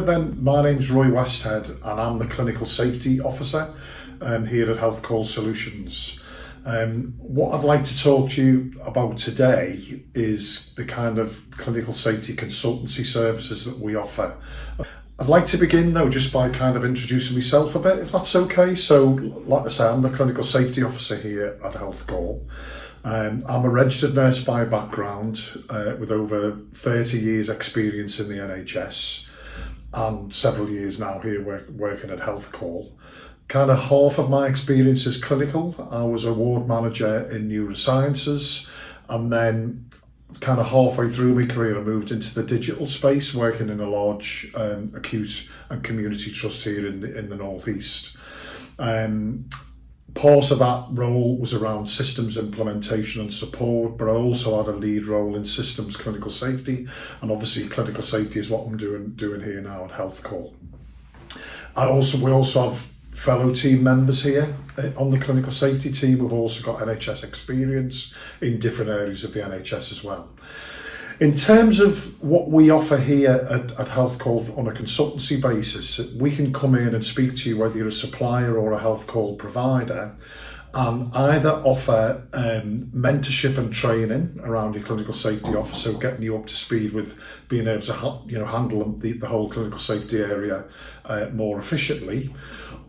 Then my name's Roy Westhead and I'm the Clinical Safety Officer here at Health Call Solutions. What I'd like to talk to you about today is the kind of clinical safety consultancy services that we offer. I'd like to begin though just by kind of introducing myself a bit, if that's okay. So like I say, I'm the Clinical Safety Officer here at Health Call. I'm a registered nurse by background with over 30 years experience in the NHS and several years now here working at Health Call. Kind of half of my experience is clinical. I was a ward manager in neurosciences, and then kind of halfway through my career I moved into the digital space, working in a large acute and community trust here in the northeast. Part of that role was around systems implementation and support, but I also had a lead role in systems clinical safety, and obviously clinical safety is what I'm doing here now at Health Call. We also have fellow team members here on the clinical safety team who've also got NHS experience in different areas of the NHS as well. In terms of what we offer here at Health Call on a consultancy basis, we can come in and speak to you whether you're a supplier or a Health Call provider, and either offer mentorship and training around your clinical safety officer, getting you up to speed with being able to handle the whole clinical safety area more efficiently.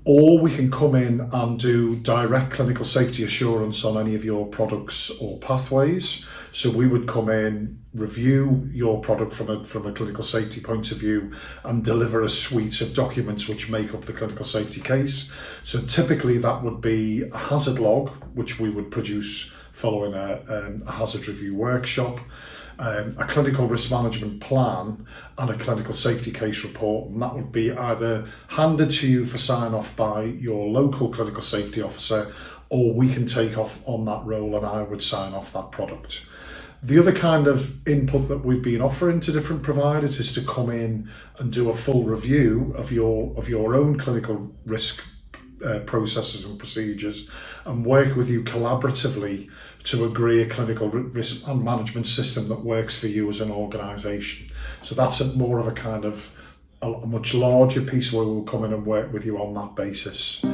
Or we can come in and do direct clinical safety assurance on any of your products or pathways. So we would come in, review your product from a clinical safety point of view, and deliver a suite of documents which make up the clinical safety case. So typically that would be a hazard log, which we would produce following a hazard review workshop, a clinical risk management plan, and a clinical safety case report, and that would be either handed to you for sign off by your local clinical safety officer, or we can take off on that role and I would sign off that product. The other kind of input that we've been offering to different providers is to come in and do a full review of your own clinical risk processes and procedures, and work with you collaboratively to agree a clinical risk and management system that works for you as an organisation. So that's more of a kind of a much larger piece where we'll come in and work with you on that basis.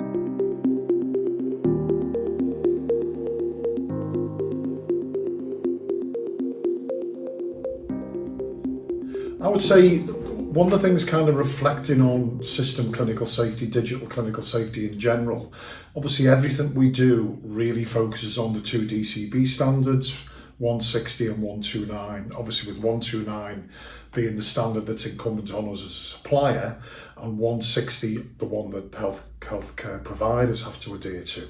I would say one of the things kind of reflecting on system clinical safety, digital clinical safety in general, obviously everything we do really focuses on the two DCB standards, 160 and 129. Obviously with 129 being the standard that's incumbent on us as a supplier, and 160 the one that healthcare providers have to adhere to.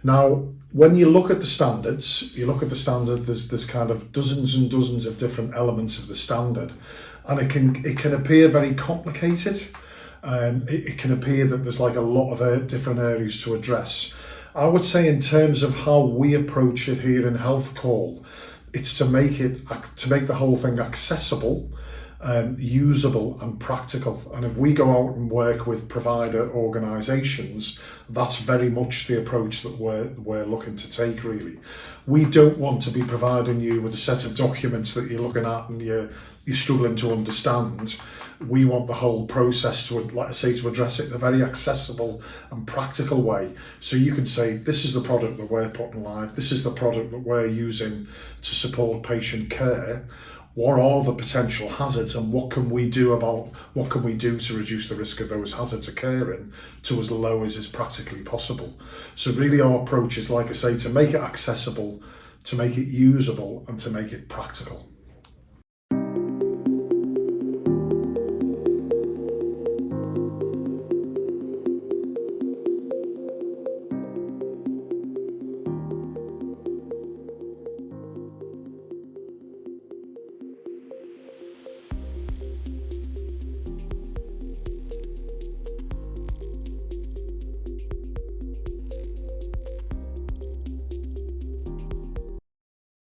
Now, when you look at the standards, there's kind of dozens and dozens of different elements of the standard, and it can appear very complicated. It can appear that there's like a lot of different areas to address. I would say in terms of how we approach it here in Health Call, it's to make the whole thing accessible, usable and practical. And if we go out and work with provider organisations, that's very much the approach that we're looking to take really. We don't want to be providing you with a set of documents that you're looking at and you're struggling to understand. We want the whole process to address it in a very accessible and practical way. So you can say, this is the product that we're putting live, this is the product that we're using to support patient care. What are the potential hazards, and what can we do to reduce the risk of those hazards occurring to as low as is practically possible? So really our approach is, like I say, to make it accessible, to make it usable, and to make it practical.